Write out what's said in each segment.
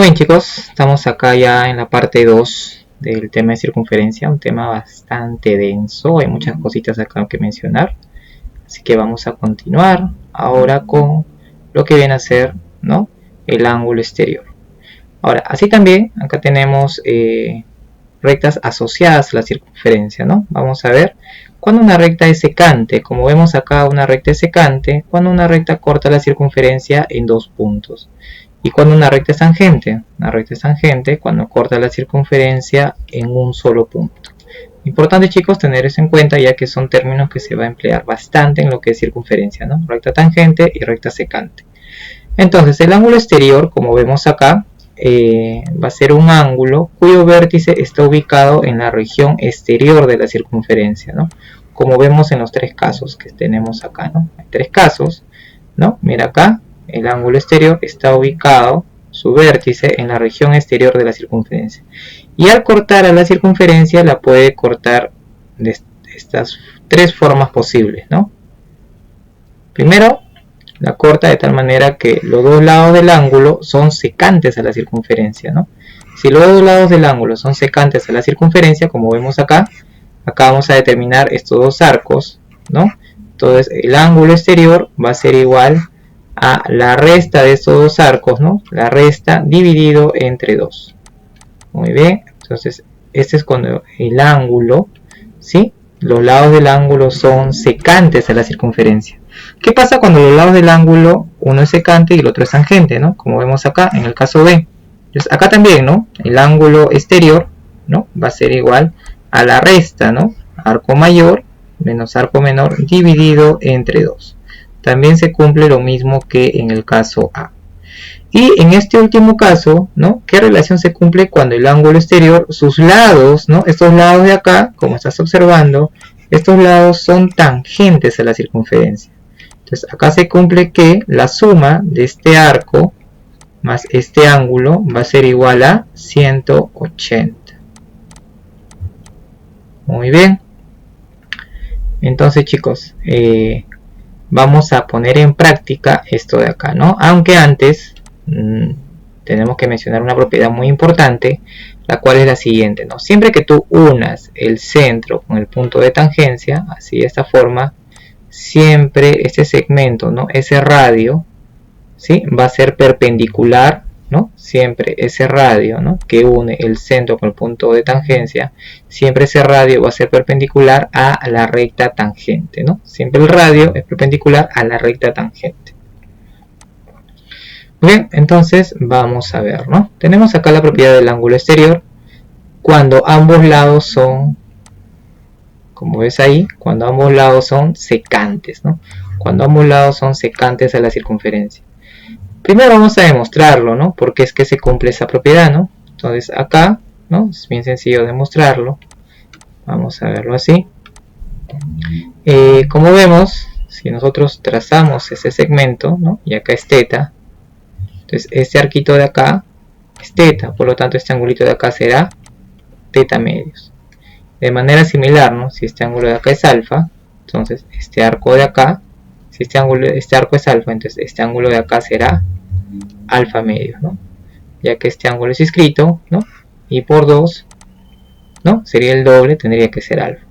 Muy bien chicos, estamos acá ya en la parte 2 del tema de circunferencia, un tema bastante denso, hay muchas cositas acá que mencionar, así que vamos a continuar ahora con lo que viene a ser, ¿no?, el ángulo exterior. Ahora, así también acá tenemos rectas asociadas a la circunferencia, ¿no? Vamos a ver cuando una recta es secante, como vemos acá una recta es secante, cuando una recta corta la circunferencia en dos puntos. Y cuando una recta es tangente cuando corta la circunferencia en un solo punto. Importante chicos tener eso en cuenta, ya que son términos que se va a emplear bastante en lo que es circunferencia, ¿no? Recta tangente y recta secante. Entonces el ángulo exterior, como vemos acá, va a ser un ángulo cuyo vértice está ubicado en la región exterior de la circunferencia, ¿no? Como vemos en los tres casos que tenemos acá, ¿no? Hay tres casos, ¿no? Mira acá, el ángulo exterior está ubicado, su vértice, en la región exterior de la circunferencia. Y al cortar a la circunferencia la puede cortar de estas tres formas posibles, ¿no? Primero, la corta de tal manera que los dos lados del ángulo son secantes a la circunferencia, ¿no? Si los dos lados del ángulo son secantes a la circunferencia, como vemos acá vamos a determinar estos dos arcos, ¿no? Entonces el ángulo exterior va a ser igual a la resta de estos dos arcos, ¿no? La resta dividido entre 2. Muy bien, entonces este es cuando el ángulo, ¿sí?, los lados del ángulo son secantes a la circunferencia. ¿Qué pasa cuando los lados del ángulo, uno es secante y el otro es tangente, ¿no? Como vemos acá en el caso B. Entonces acá también, ¿no?, el ángulo exterior, ¿no?, va a ser igual a la resta, ¿no?, arco mayor menos arco menor dividido entre 2. También se cumple lo mismo que en el caso A. Y en este último caso, ¿no?, ¿qué relación se cumple cuando el ángulo exterior, sus lados, ¿no?, estos lados de acá, como estás observando, estos lados son tangentes a la circunferencia? Entonces acá se cumple que la suma de este arco más este ángulo va a ser igual a 180. Muy bien. Entonces chicos, vamos a poner en práctica esto de acá, ¿no? Aunque antes tenemos que mencionar una propiedad muy importante, la cual es la siguiente, ¿no? Siempre que tú unas el centro con el punto de tangencia, así de esta forma, siempre este segmento, ¿no?, ese radio, ¿sí?, va a ser perpendicular, ¿no? Siempre ese radio, ¿no?, que une el centro con el punto de tangencia, siempre ese radio va a ser perpendicular a la recta tangente, ¿no? Siempre el radio es perpendicular a la recta tangente. Bien, entonces vamos a ver, ¿no? Tenemos acá la propiedad del ángulo exterior cuando ambos lados son, como ves ahí, cuando ambos lados son secantes, ¿no? Cuando ambos lados son secantes a la circunferencia. Primero vamos a demostrarlo, ¿no?, porque es que se cumple esa propiedad, ¿no? Entonces acá, ¿no?, es bien sencillo demostrarlo. Vamos a verlo así. Como vemos, si nosotros trazamos ese segmento, ¿no?, y acá es teta, entonces este arquito de acá es teta, por lo tanto este angulito de acá será teta medios. De manera similar, ¿no?, si este ángulo de acá es alfa, entonces este arco de acá, si este arco es alfa, entonces este ángulo de acá será alfa medios, ¿no?, ya que este ángulo es inscrito, ¿no?, y por 2, ¿no?, sería el doble, tendría que ser alfa.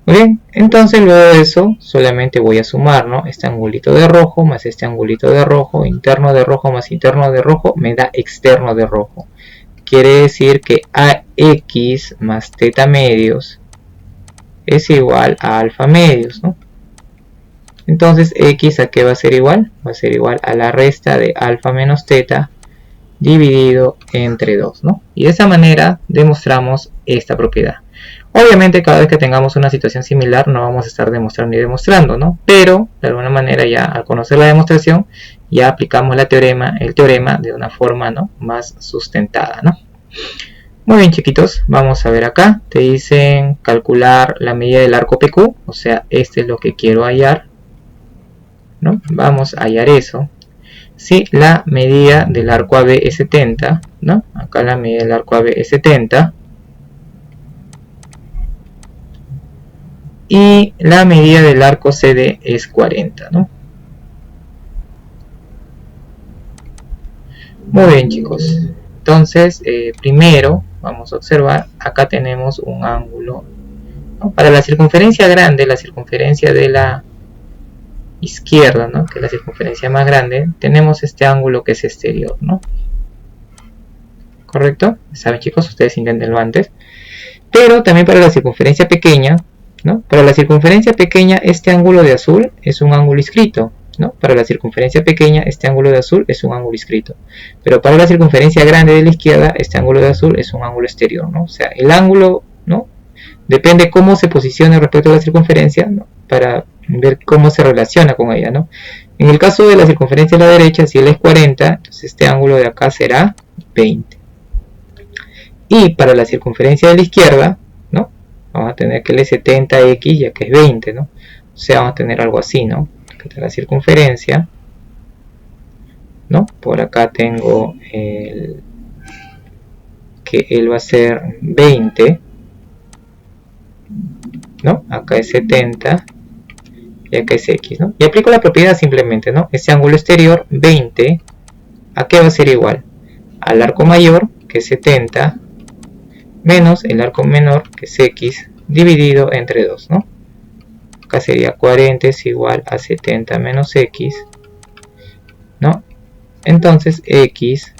Muy bien, entonces luego de eso solamente voy a sumar, ¿no?, este angulito de rojo más este angulito de rojo, interno de rojo más interno de rojo me da externo de rojo. Quiere decir que AX más teta medios es igual a alfa medios, ¿no? Entonces X a qué va a ser igual? Va a ser igual a la resta de alfa menos teta dividido entre 2, ¿no? Y de esa manera demostramos esta propiedad. Obviamente cada vez que tengamos una situación similar no vamos a estar demostrando ni demostrando, ¿no? Pero de alguna manera ya al conocer la demostración ya aplicamos el teorema de una forma, ¿no?, más sustentada, ¿no? Muy bien chiquitos, vamos a ver acá, te dicen calcular la medida del arco PQ, o sea, este es lo que quiero hallar, ¿no? Vamos a hallar eso. Si la medida del arco AB es 70, ¿no? Acá la medida del arco AB es 70. Y la medida del arco CD es 40, ¿no? Muy bien chicos. Entonces, primero vamos a observar, acá tenemos un ángulo, ¿no? Para la circunferencia grande, la circunferencia de la izquierda, ¿no? Que es la circunferencia más grande, tenemos este ángulo que es exterior, ¿no? ¿Correcto? ¿Saben, chicos? Ustedes inténtenlo antes. Pero también para la circunferencia pequeña, ¿no? Para la circunferencia pequeña, este ángulo de azul es un ángulo inscrito, ¿no? Para la circunferencia pequeña, este ángulo de azul es un ángulo inscrito. Pero para la circunferencia grande de la izquierda, este ángulo de azul es un ángulo exterior, ¿no? O sea, el ángulo, ¿no? Depende cómo se posicione respecto a la circunferencia, ¿no? Para ver cómo se relaciona con ella, ¿no? En el caso de la circunferencia de la derecha, si él es 40, entonces este ángulo de acá será 20. Y para la circunferencia de la izquierda, ¿no? Vamos a tener que él es 70x, ya que es 20, ¿no? O sea, vamos a tener algo así, ¿no? Aquí está la circunferencia, ¿no? Por acá tengo que él va a ser 20, ¿no? Acá es 70 y acá es x, ¿no? Y aplico la propiedad simplemente, ¿no? Ese ángulo exterior 20, ¿a qué va a ser igual? Al arco mayor, que es 70, menos el arco menor, que es x, dividido entre 2, ¿no? Acá sería 40 es igual a 70 menos x, ¿no? Entonces x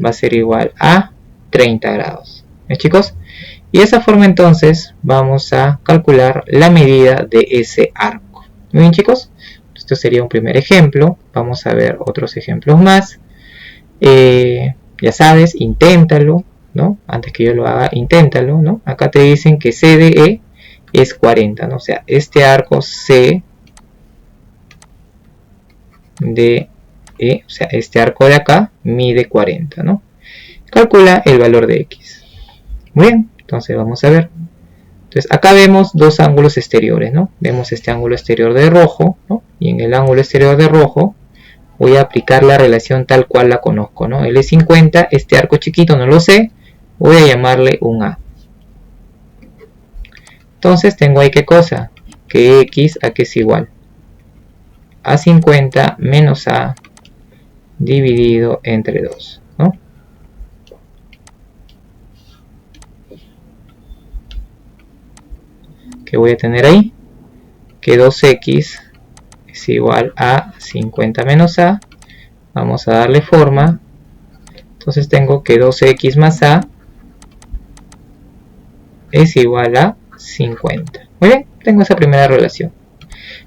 va a ser igual a 30 grados. ¿Ven, chicos? Y de esa forma entonces vamos a calcular la medida de ese arco. Muy bien, chicos. Esto sería un primer ejemplo. Vamos a ver otros ejemplos más. Ya sabes, inténtalo, ¿no? Antes que yo lo haga, inténtalo, ¿no? Acá te dicen que CDE es 40, ¿no? O sea, este arco CDE, o sea, este arco de acá mide 40, ¿no? Calcula el valor de X. Muy bien, entonces vamos a ver. Entonces acá vemos dos ángulos exteriores, ¿no? Vemos este ángulo exterior de rojo, ¿no? Y en el ángulo exterior de rojo voy a aplicar la relación tal cual la conozco, ¿no? Él es 50, este arco chiquito no lo sé, voy a llamarle un A. Entonces tengo ahí qué cosa, que X a que es igual a 50 menos A dividido entre 2, ¿no? ¿Qué voy a tener ahí? Que 2x es igual a 50 menos A. Vamos a darle forma. Entonces tengo que 2x más A es igual a 50. Muy bien, tengo esa primera relación.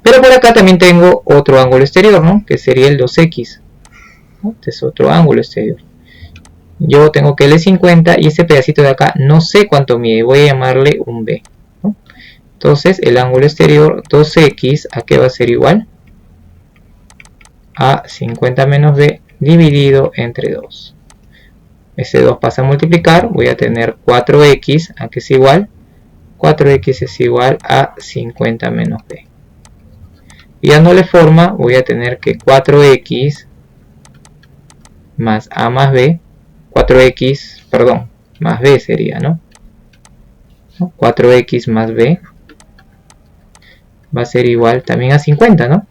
Pero por acá también tengo otro ángulo exterior, ¿no? Que sería el 2x. ¿no? Este es otro ángulo exterior. Yo tengo que él es 50 y ese pedacito de acá no sé cuánto mide. Voy a llamarle un B. ¿no? Entonces el ángulo exterior 2x, ¿a qué va a ser igual? A 50 menos B dividido entre 2. Ese 2 pasa a multiplicar. Voy a tener 4x, ¿a qué es igual? 4x es igual a 50 menos B. Y dándole forma, voy a tener que 4x más A más B, 4x, perdón, más B sería, ¿no? 4x más B va a ser igual también a 50, ¿no?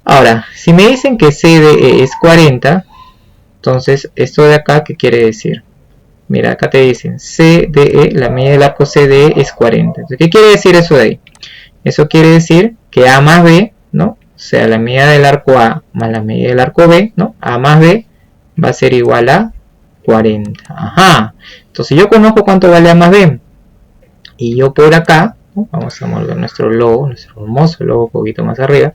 Ahora, si me dicen que CDE es 40, entonces esto de acá, ¿qué quiere decir? Mira, acá te dicen CDE, la medida del arco CDE es 40. Entonces, ¿qué quiere decir eso de ahí? Eso quiere decir que A más B, ¿no? O sea, la medida del arco A más la medida del arco B, ¿no? A más B va a ser igual a 40. Ajá. Entonces yo conozco cuánto vale A más B. Y yo por acá, ¿no? Vamos a mover nuestro logo, nuestro hermoso logo un poquito más arriba.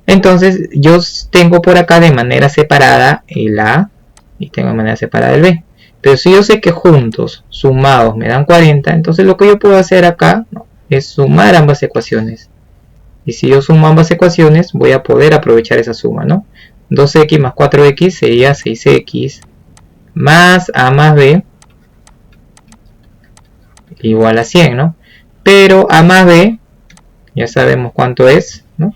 Entonces yo tengo por acá de manera separada el A y tengo de manera separada el B. Pero si yo sé que juntos, sumados, me dan 40, entonces lo que yo puedo hacer acá, ¿no? es sumar ambas ecuaciones. Y si yo sumo ambas ecuaciones, voy a poder aprovechar esa suma, ¿no? 2x más 4x sería 6x más A más B igual a 100, ¿no? Pero A más B, ya sabemos cuánto es, ¿no?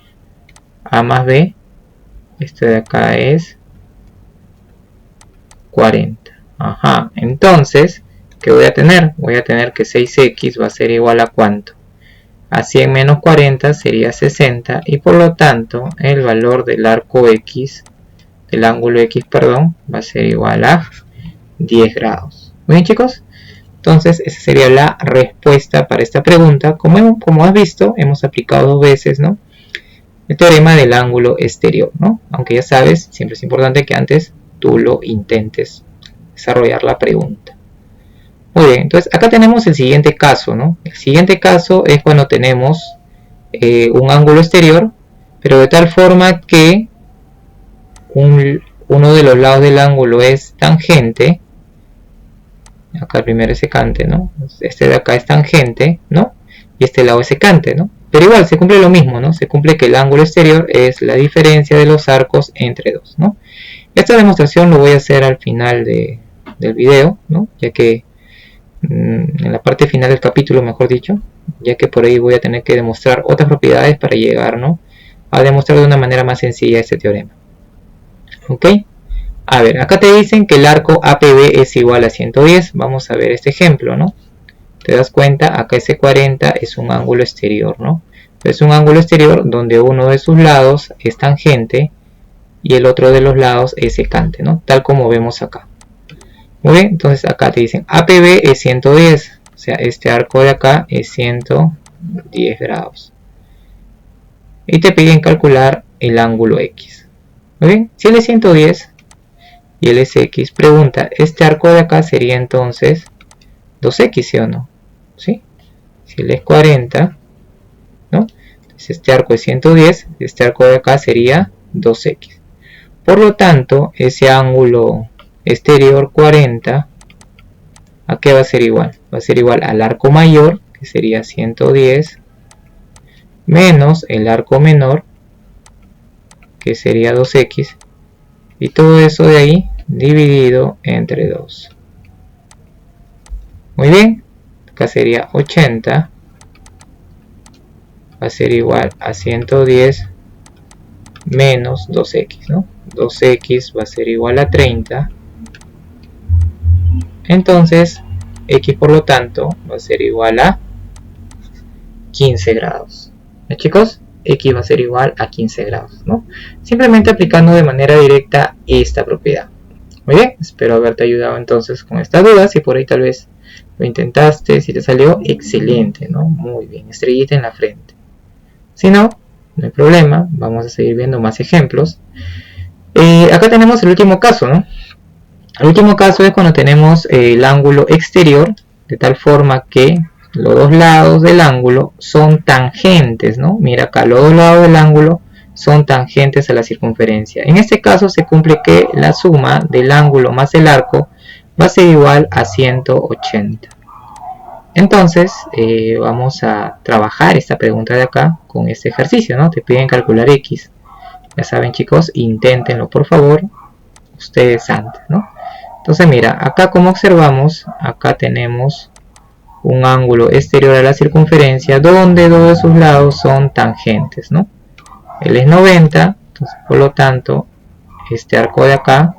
A más B, este de acá es 40. Ajá, entonces, ¿qué voy a tener? Voy a tener que 6x va a ser igual a ¿cuánto? A 100 menos 40 sería 60 y por lo tanto el valor del arco X del ángulo X, perdón, va a ser igual a 10 grados. Muy bien, chicos. Entonces, esa sería la respuesta para esta pregunta. Como has visto, hemos aplicado 2 veces, ¿no?, el teorema del ángulo exterior, ¿no? Aunque ya sabes, siempre es importante que antes tú lo intentes desarrollar la pregunta. Muy bien, entonces acá tenemos el siguiente caso, ¿no? El siguiente caso es cuando tenemos un ángulo exterior, pero de tal forma que uno de los lados del ángulo es tangente. Acá el primero es secante, ¿no? Este de acá es tangente, ¿no? Y este lado es secante, ¿no? Pero igual se cumple lo mismo, ¿no? Se cumple que el ángulo exterior es la diferencia de los arcos entre dos, ¿no? Esta demostración lo voy a hacer al final del video, ¿no? Ya que en la parte final del capítulo, mejor dicho, ya que por ahí voy a tener que demostrar otras propiedades para llegar, ¿no?, a demostrar de una manera más sencilla este teorema. ¿Ok? A ver, acá te dicen que el arco APB es igual a 110. Vamos a ver este ejemplo, ¿no? Te das cuenta, acá ese 40 es un ángulo exterior, ¿no? Es un ángulo exterior donde uno de sus lados es tangente y el otro de los lados es secante, ¿no? Tal como vemos acá. Muy bien, entonces acá te dicen APB es 110, o sea, este arco de acá es 110 grados. Y te piden calcular el ángulo X. Muy bien, si él es 110 y él es X, pregunta, este arco de acá sería entonces 2X, ¿sí o no? ¿Sí? Si él es 40, ¿no? Entonces este arco es 110, este arco de acá sería 2X. Por lo tanto, ese ángulo exterior 40, ¿a qué va a ser igual? Va a ser igual al arco mayor, que sería 110, menos el arco menor, que sería 2X, y todo eso de ahí dividido entre 2. Muy bien, acá sería 80, va a ser igual a 110 menos 2X, ¿no? 2X va a ser igual a 30. Entonces, X por lo tanto va a ser igual a 15 grados. ¿No, chicos? X va a ser igual a 15 grados, ¿no? Simplemente aplicando de manera directa esta propiedad. Muy bien, espero haberte ayudado entonces con estas dudas. Si por ahí tal vez lo intentaste, si te salió, excelente, ¿no? Muy bien, estrellita en la frente. Si no, no hay problema, vamos a seguir viendo más ejemplos. Acá tenemos el último caso, ¿no? El último caso es cuando tenemos el ángulo exterior, de tal forma que los dos lados del ángulo son tangentes, ¿no? Mira acá, los dos lados del ángulo son tangentes a la circunferencia. En este caso se cumple que la suma del ángulo más el arco va a ser igual a 180. Entonces, vamos a trabajar esta pregunta de acá con este ejercicio, ¿no? Te piden calcular X. Ya saben, chicos, inténtenlo por favor ustedes antes, ¿no? Entonces mira, acá como observamos, acá tenemos un ángulo exterior a la circunferencia donde dos de sus lados son tangentes, ¿no? Él es 90, entonces por lo tanto este arco de acá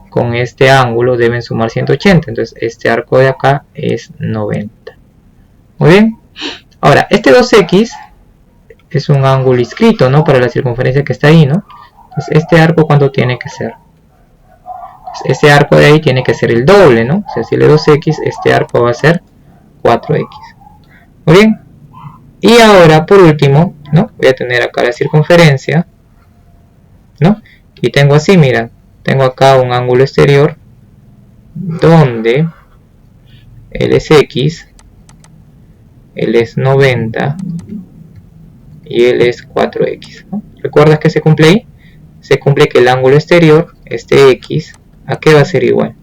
con este ángulo deben sumar 180, entonces este arco de acá es 90. Muy bien, ahora este 2X es un ángulo inscrito, ¿no?, para la circunferencia que está ahí, ¿no? Entonces este arco, ¿cuánto tiene que ser? Este arco de ahí tiene que ser el doble, ¿no? O sea, si le 2X, este arco va a ser 4X. Muy bien. Y ahora, por último, ¿no?, voy a tener acá la circunferencia, ¿no? Y tengo así, mira, tengo acá un ángulo exterior donde él es X, él es 90 y él es 4X, ¿no? ¿Recuerdas que se cumple ahí? Se cumple que el ángulo exterior, este X, ¿a qué va a ser igual?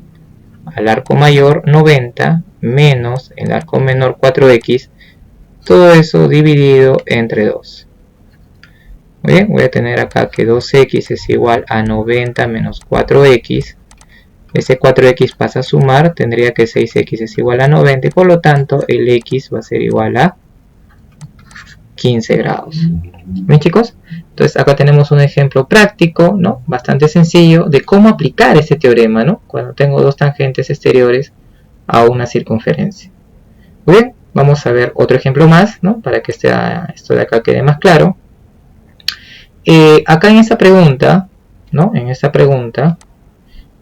Al arco mayor 90 menos el arco menor 4X, todo eso dividido entre 2. Muy bien, voy a tener acá que 2X es igual a 90 menos 4X. Ese 4X pasa a sumar, tendría que 6X es igual a 90 y por lo tanto el X va a ser igual a 15 grados. ¿Bien, chicos? Entonces acá tenemos un ejemplo práctico, ¿no?, bastante sencillo de cómo aplicar este teorema, ¿no?, cuando tengo dos tangentes exteriores a una circunferencia. Muy bien, vamos a ver otro ejemplo más, ¿no?, para que esto de acá quede más claro. Acá en esta pregunta ¿no? En esta pregunta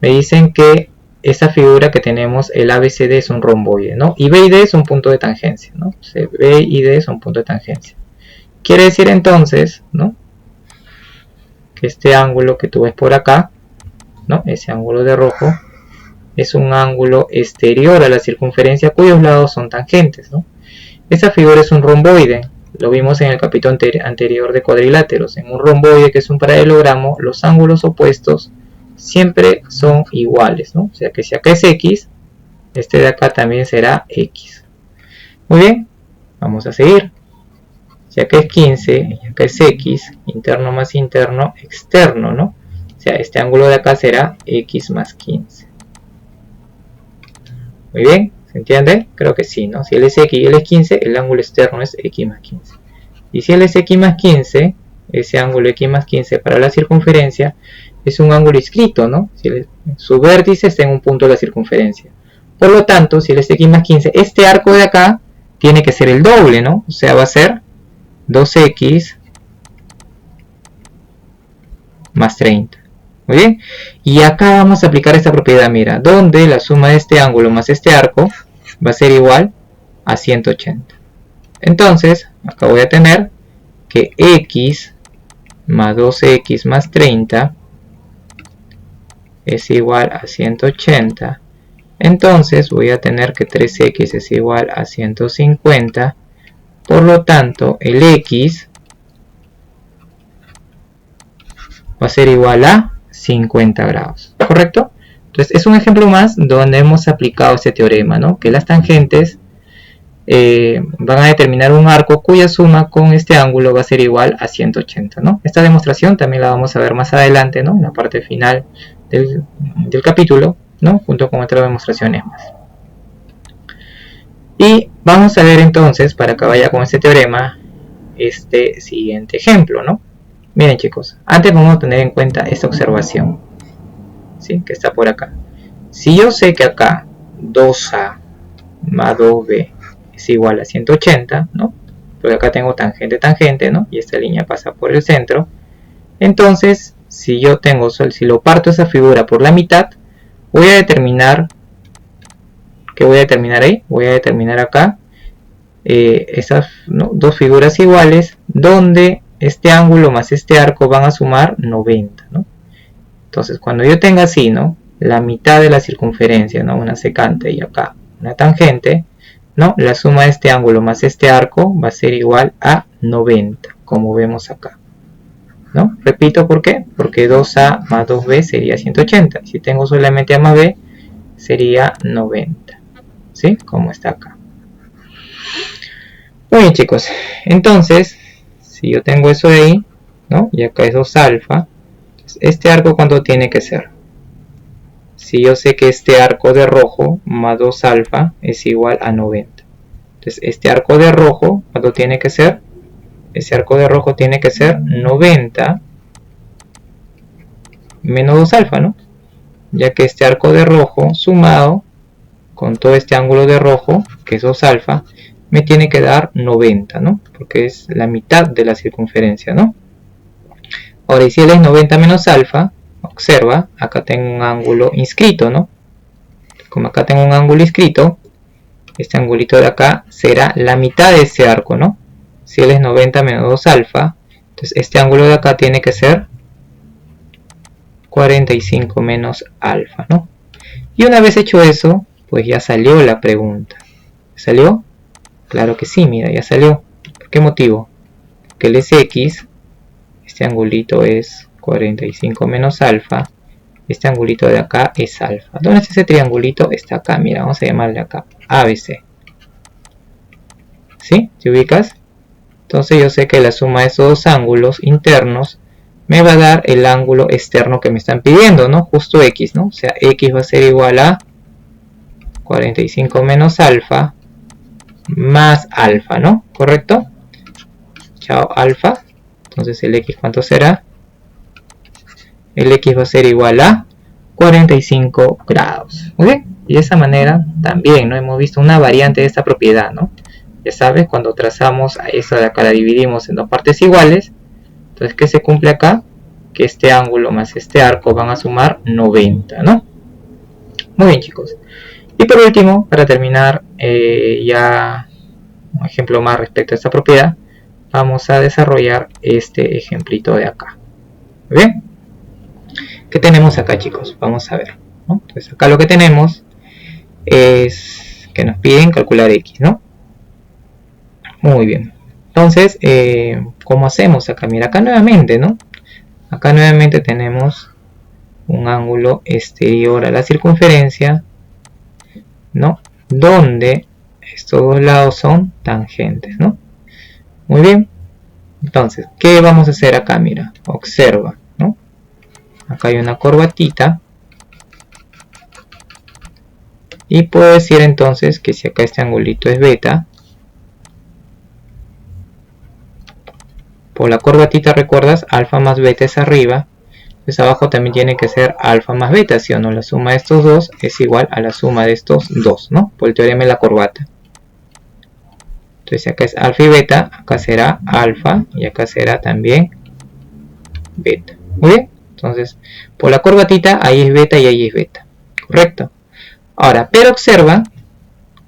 me dicen que esa figura que tenemos, el ABCD es un romboide, ¿no? Y B y D es un punto de tangencia, ¿no? O sea, B y D son puntos de tangencia. Quiere decir entonces, ¿no? Que este ángulo que tú ves por acá, ¿no? Ese ángulo de rojo es un ángulo exterior a la circunferencia cuyos lados son tangentes, ¿no? Esa figura es un romboide. Lo vimos en el capítulo anterior de cuadriláteros. En un romboide, que es un paralelogramo, los ángulos opuestos siempre son iguales, ¿no? O sea que si acá es X, este de acá también será X. Muy bien, vamos a seguir. Si acá es 15 y acá es X, interno más interno, externo, ¿no? O sea, este ángulo de acá será X más 15. Muy bien, ¿se entiende? Creo que sí, ¿no? Si él es X y él es 15, el ángulo externo es X más 15. Y si él es X más 15, ese ángulo X más 15 para la circunferencia es un ángulo inscrito, ¿no? Si su vértice está en un punto de la circunferencia. Por lo tanto, si él es X más 15, este arco de acá tiene que ser el doble, ¿no? O sea, va a ser 2X más 30. Muy bien. Y acá vamos a aplicar esta propiedad, mira, donde la suma de este ángulo más este arco va a ser igual a 180. Entonces, acá voy a tener que X más 2X más 30 es igual a 180. Entonces voy a tener que 3X es igual a 150. Por lo tanto, el X va a ser igual a 50 grados. ¿Correcto? Entonces es un ejemplo más donde hemos aplicado este teorema, ¿no? Que las tangentes van a determinar un arco cuya suma con este ángulo va a ser igual a 180, ¿no? Esta demostración también la vamos a ver más adelante, ¿no? En la parte final del capítulo, ¿no? Junto con otras demostraciones más. Y vamos a ver entonces, para que vaya con este teorema, este siguiente ejemplo, ¿no? Miren chicos, antes vamos a tener en cuenta esta observación, ¿sí? Que está por acá. Si yo sé que acá 2A más 2B es igual a 180, ¿no? Porque acá tengo tangente, tangente, ¿no? Y esta línea pasa por el centro. Entonces, si yo tengo, si lo parto esa figura por la mitad, voy a determinar, ¿qué voy a determinar ahí? Voy a determinar acá esas, ¿no? Dos figuras iguales, donde este ángulo más este arco van a sumar 90, ¿no? Entonces, cuando yo tenga así, ¿no? La mitad de la circunferencia, ¿no? Una secante y acá una tangente, ¿no? La suma de este ángulo más este arco va a ser igual a 90, como vemos acá, ¿no? Repito, ¿por qué? Porque 2A más 2B sería 180. Si tengo solamente A más B, sería 90, ¿sí? Como está acá. Muy bien, chicos. Entonces, si yo tengo eso de ahí, ¿no? Y acá es 2 alfa, este arco, ¿cuánto tiene que ser? Si yo sé que este arco de rojo más 2 alfa es igual a 90. Entonces, este arco de rojo, ¿cuánto tiene que ser? Ese arco de rojo tiene que ser 90 menos 2 alfa, ¿no? Ya que este arco de rojo sumado con todo este ángulo de rojo, que es 2 alfa, me tiene que dar 90, ¿no? Porque es la mitad de la circunferencia, ¿no? Ahora, y si él es 90 menos alfa, observa, acá tengo un ángulo inscrito, ¿no? Como acá tengo un ángulo inscrito, este angulito de acá será la mitad de ese arco, ¿no? Si él es 90 menos 2 alfa, entonces este ángulo de acá tiene que ser 45 menos alfa, ¿no? Y una vez hecho eso, pues ya salió la pregunta. ¿Salió? Claro que sí, mira, ya salió. ¿Por qué motivo? Porque él es X, este angulito es 45 menos alfa, este angulito de acá es alfa. ¿Dónde está ese triangulito? Está acá, mira, vamos a llamarle acá ABC. ¿Sí? ¿Te ubicas? Entonces yo sé que la suma de esos dos ángulos internos me va a dar el ángulo externo que me están pidiendo, ¿no? Justo X, ¿no? O sea, X va a ser igual a 45 menos alfa más alfa, ¿no? ¿Correcto? Chao, alfa. Entonces el X, ¿cuánto será? El X va a ser igual a 45 grados. Muy bien. Y de esa manera también, ¿no? Hemos visto una variante de esta propiedad, ¿no? Ya sabes, cuando trazamos a esta de acá, la dividimos en dos partes iguales. Entonces, ¿qué se cumple acá? que este ángulo más este arco van a sumar 90, ¿no? Muy bien, chicos. Y por último, para terminar, ya un ejemplo más respecto a esta propiedad, vamos a desarrollar este ejemplito de acá. ¿Muy bien? ¿Qué tenemos acá, chicos? Vamos a ver, ¿no? Entonces acá lo que tenemos es que nos piden calcular x, ¿no? Muy bien. Entonces, ¿cómo hacemos acá? Mira, acá nuevamente, ¿no? Acá nuevamente tenemos un ángulo exterior a la circunferencia, ¿no? Donde estos dos lados son tangentes, ¿no? Muy bien. Entonces, ¿qué vamos a hacer acá? Mira, observa, ¿no? Acá hay una corbatita. Y puedo decir entonces que si acá este angulito es beta, por la corbatita, ¿recuerdas? Alfa más beta es arriba. Pues abajo también tiene que ser alfa más beta, ¿sí o no? La suma de estos dos es igual a la suma de estos dos, ¿no? Por el teorema de la corbata. Entonces si acá es alfa y beta, acá será alfa y acá será también beta. Muy bien. Entonces, por la corbatita, ahí es beta y ahí es beta. ¿Correcto? Ahora, pero observa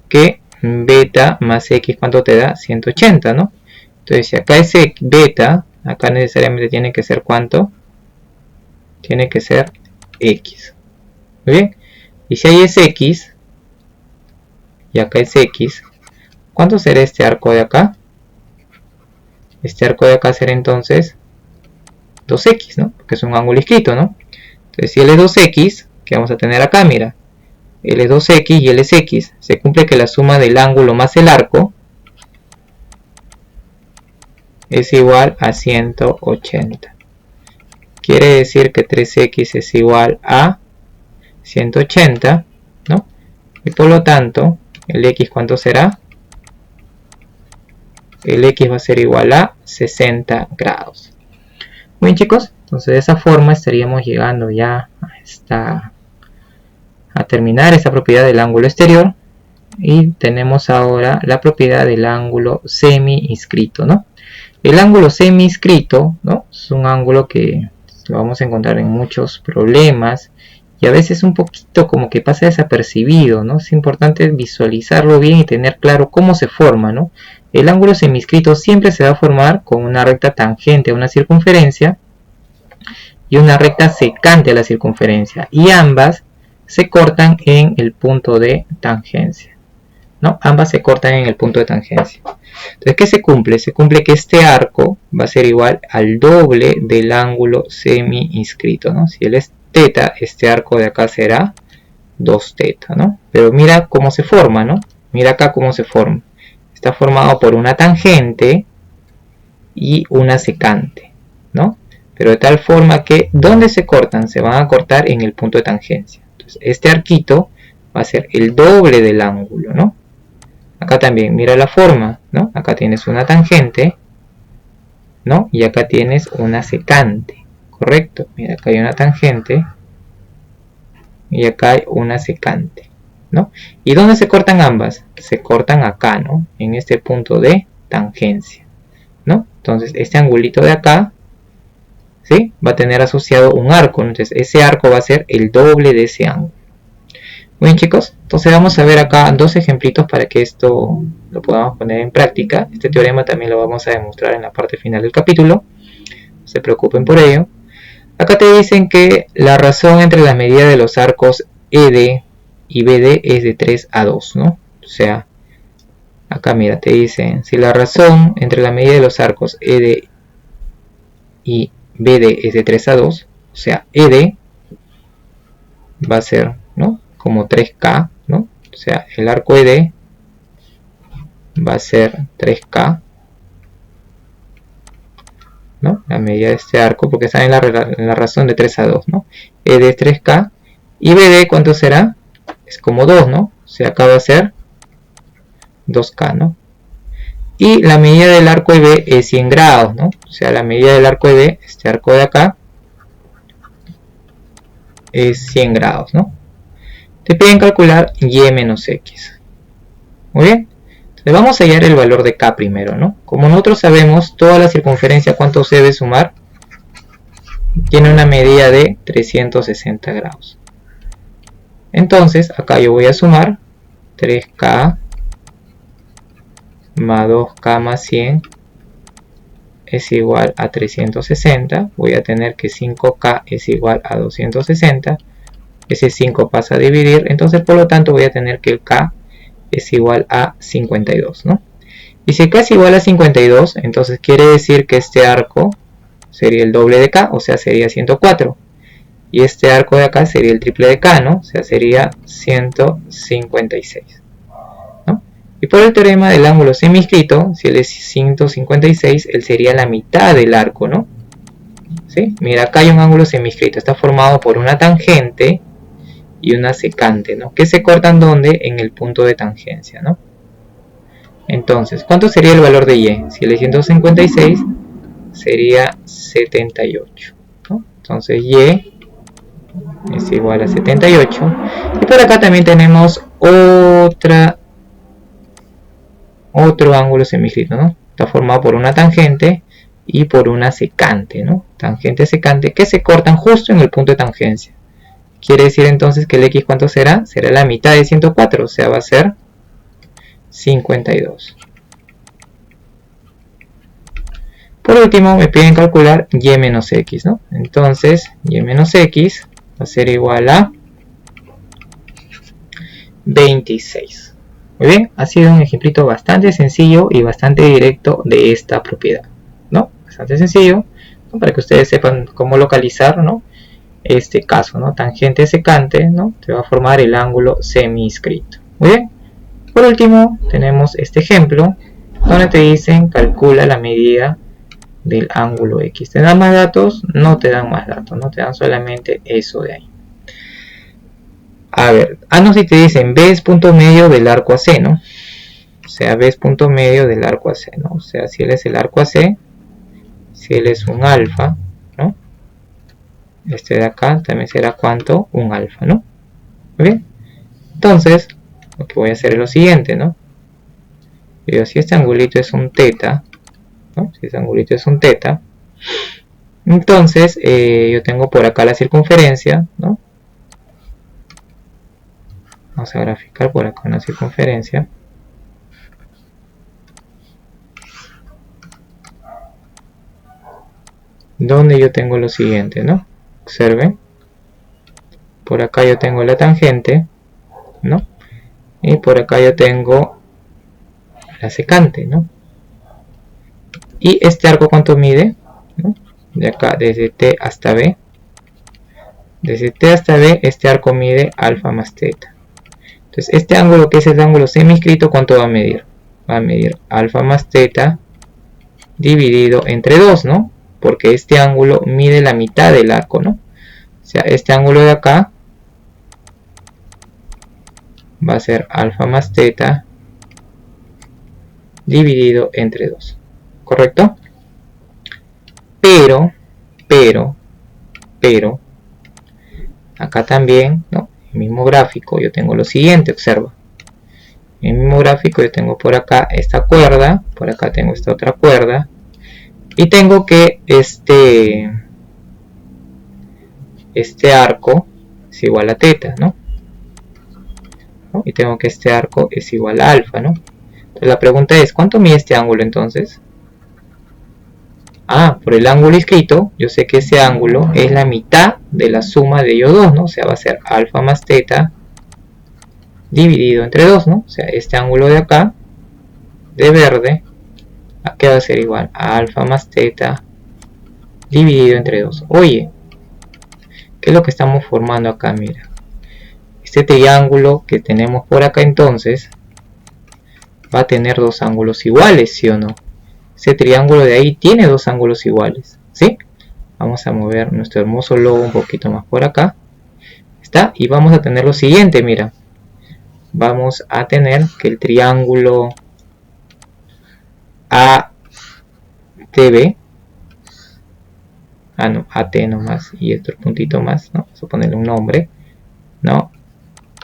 que beta más x, ¿cuánto te da? 180, ¿no? Entonces, si acá es beta, acá necesariamente tiene que ser ¿cuánto? Tiene que ser x. Muy bien. Y si ahí es x, y acá es x, ¿cuánto será este arco de acá? Este arco de acá será entonces 2x, ¿no? Porque es un ángulo inscrito, ¿no? Entonces, si él es 2x, ¿qué vamos a tener acá? Mira, él es 2x y él es x. Se cumple que la suma del ángulo más el arco es igual a 180. Quiere decir que 3x es igual a 180, ¿no? Y por lo tanto, el x, ¿cuánto será? El x va a ser igual a 60 grados. Muy bien, chicos, entonces de esa forma estaríamos llegando ya a terminar esta propiedad del ángulo exterior. Y tenemos ahora la propiedad del ángulo semi-inscrito, ¿no? El ángulo semi-inscrito, ¿no? Es un ángulo que lo vamos a encontrar en muchos problemas y a veces un poquito como que pasa desapercibido, ¿no? Es importante visualizarlo bien y tener claro cómo se forma, ¿no? El ángulo semi-inscrito siempre se va a formar con una recta tangente a una circunferencia y una recta secante a la circunferencia, y ambas se cortan en el punto de tangencia, ¿no? Ambas se cortan en el punto de tangencia. Entonces, ¿qué se cumple? Se cumple que este arco va a ser igual al doble del ángulo semi-inscrito, ¿no? Si él es teta, este arco de acá será 2 teta, ¿no? Pero mira cómo se forma, ¿no? Mira acá cómo se forma. Está formado por una tangente y una secante, ¿no? Pero de tal forma que, ¿dónde se cortan? Se van a cortar en el punto de tangencia. Entonces, este arquito va a ser el doble del ángulo, ¿no? Acá también, mira la forma, ¿no? Acá tienes una tangente, ¿no? Y acá tienes una secante, ¿correcto? Mira, acá hay una tangente y acá hay una secante, ¿no? ¿Y dónde se cortan ambas? Se cortan acá, ¿no? En este punto de tangencia, ¿no? Entonces, este angulito de acá, ¿sí? Va a tener asociado un arco, entonces ese arco va a ser el doble de ese ángulo. Muy bien, chicos, entonces vamos a ver acá dos ejemplitos para que esto lo podamos poner en práctica. Este teorema también lo vamos a demostrar en la parte final del capítulo, no se preocupen por ello. Acá te dicen que la razón entre la medida de los arcos ED y BD es de 3 a 2, ¿no? O sea, acá mira, te dicen, si la razón entre la medida de los arcos ED y BD es de 3 a 2, o sea, ED va a ser, ¿no?, como 3K, ¿no? O sea, el arco ED va a ser 3K, ¿no? La medida de este arco, porque está en la razón de 3 a 2, ¿no? ED es 3K. Y BD, ¿cuánto será? Es como 2, ¿no? O sea, acá va a ser 2K, ¿no? Y la medida del arco EB es 100 grados, ¿no? O sea, la medida del arco EB, este arco de acá, es 100 grados, ¿no? Te piden calcular y menos x. Muy bien. Entonces vamos a hallar el valor de k primero, ¿no? Como nosotros sabemos, toda la circunferencia, ¿cuánto se debe sumar? tiene una medida de 360 grados. Entonces acá yo voy a sumar 3K más 2K más 100 es igual a 360. Voy a tener que 5K es igual a 260. Ese 5 pasa a dividir, entonces por lo tanto voy a tener que el K es igual a 52, ¿no? Y si K es igual a 52, entonces quiere decir que este arco sería el doble de K, o sea, sería 104. Y este arco de acá sería el triple de K, ¿no? O sea, sería 156, ¿no? Y por el teorema del ángulo semiscrito, si él es 156, él sería la mitad del arco, ¿no? ¿Sí? Mira, acá hay un ángulo semiscrito, está formado por una tangente y una secante, ¿no? Que se cortan ¿dónde? En el punto de tangencia, ¿no? Entonces, ¿cuánto sería el valor de y? Si él es 156, sería 78, ¿no? Entonces y es igual a 78. Y por acá también tenemos otro ángulo semiscrito, ¿no? Está formado por una tangente y por una secante, ¿no? Tangente, secante, que se cortan justo en el punto de tangencia. Quiere decir entonces que el x, ¿cuánto será? Será la mitad de 104, o sea, va a ser 52. Por último, me piden calcular y menos x, ¿no? Entonces, y menos x va a ser igual a 26. Muy bien, ha sido un ejemplito bastante sencillo y bastante directo de esta propiedad, ¿no? Bastante sencillo, ¿no? Para que ustedes sepan cómo localizar, ¿no? Este caso, ¿no? Tangente secante, ¿no? Te va a formar el ángulo semiscrito. Muy bien. Por último, tenemos este ejemplo donde te dicen calcula la medida del ángulo X. ¿Te dan más datos? No te dan más datos, no te dan solamente eso de ahí. A ver, no, si te dicen B es punto medio del arco AC, ¿no? O sea, B es punto medio del arco AC, ¿no? O sea, si él es el arco AC, si él es un alfa, ¿no? Este de acá también será ¿cuánto? Un alfa, ¿no? Muy bien. Entonces, lo que voy a hacer es lo siguiente, ¿no? Digo, si este angulito es un teta, ¿no? Si este angulito es un teta, entonces yo tengo por acá la circunferencia, ¿no? Vamos a graficar por acá una circunferencia. Donde yo tengo lo siguiente, ¿no? Observen. Por acá yo tengo la tangente, ¿no? Y por acá yo tengo la secante, ¿no? Y este arco, ¿cuánto mide? ¿No? De acá, desde T hasta B. Desde T hasta B, este arco mide alfa más teta. Entonces, este ángulo, que es el ángulo semiscrito, ¿cuánto va a medir? Va a medir alfa más teta dividido entre 2, ¿no? Porque este ángulo mide la mitad del arco, ¿no? O sea, este ángulo de acá va a ser alfa más teta dividido entre 2. ¿Correcto? Pero, acá también, ¿no? En el mismo gráfico yo tengo lo siguiente, observa. En el mismo gráfico yo tengo por acá esta cuerda, por acá tengo esta otra cuerda, y tengo que este arco es igual a teta, ¿no? Y tengo que este arco es igual a alfa, ¿no? Entonces la pregunta es, ¿cuánto mide este ángulo entonces? Por el ángulo inscrito, yo sé que ese ángulo es la mitad de la suma de ellos dos, ¿no? O sea, va a ser alfa más teta dividido entre 2, ¿no? O sea, este ángulo de acá, de verde, ¿a qué va a ser igual? A alfa más teta dividido entre 2. Oye, ¿qué es lo que estamos formando acá? Mira, este triángulo que tenemos por acá entonces va a tener dos ángulos iguales, ¿sí o no? Ese triángulo de ahí tiene dos ángulos iguales, ¿sí? Vamos a mover nuestro hermoso logo un poquito más por acá. ¿Está? Y vamos a tener lo siguiente, mira. Vamos a tener que el triángulo ATB, no, AT nomás, y otro puntito más, ¿no? Vamos a ponerle un nombre, ¿no?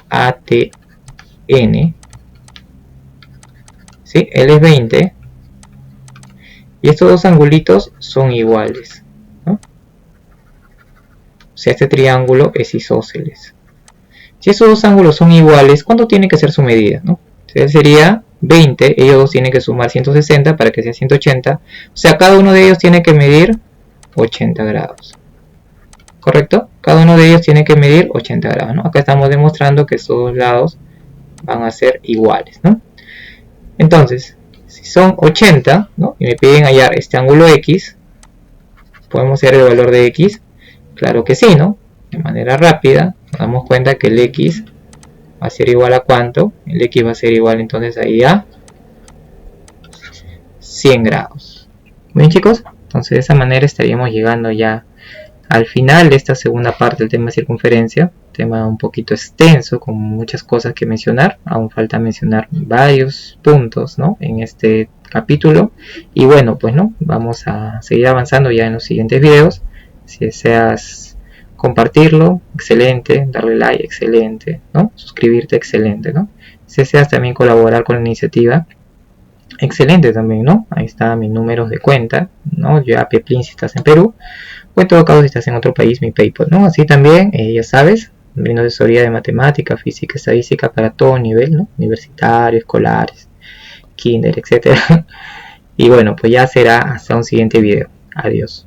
ATN, ¿sí? Él es 20. Y estos dos angulitos son iguales, ¿no? O sea, este triángulo es isósceles. Si esos dos ángulos son iguales, ¿cuánto tiene que ser su medida, no? Entonces sería 20, ellos dos tienen que sumar 160 para que sea 180. O sea, cada uno de ellos tiene que medir 80 grados. ¿Correcto? Cada uno de ellos tiene que medir 80 grados, ¿no? Acá estamos demostrando que estos dos lados van a ser iguales, ¿no? Entonces, si son 80, ¿no? Y me piden hallar este ángulo X, ¿podemos hallar el valor de X? Claro que sí, ¿no? De manera rápida, nos damos cuenta que el X va a ser igual a ¿cuánto? El X va a ser igual entonces ahí a 100 grados. Bien, chicos, entonces de esa manera estaríamos llegando ya al final de esta segunda parte del tema de circunferencia. Tema un poquito extenso, con muchas cosas que mencionar. Aún falta mencionar varios puntos, ¿no?, en este capítulo. Y bueno, pues no, vamos a seguir avanzando ya en los siguientes videos. Si deseas compartirlo, excelente. Darle like, excelente, ¿no? Suscribirte, excelente, ¿no? Si deseas también colaborar con la iniciativa, excelente también, ¿no? Ahí están mis números de cuenta, ¿no? Yo a Peplin si estás en Perú, o en todo caso si estás en otro país, mi PayPal, ¿no? Así también, ya sabes, brindo asesoría de matemática, física, estadística para todo nivel, ¿no? Universitario, escolares, kinder, etcétera. Y bueno, pues ya será hasta un siguiente video. Adiós.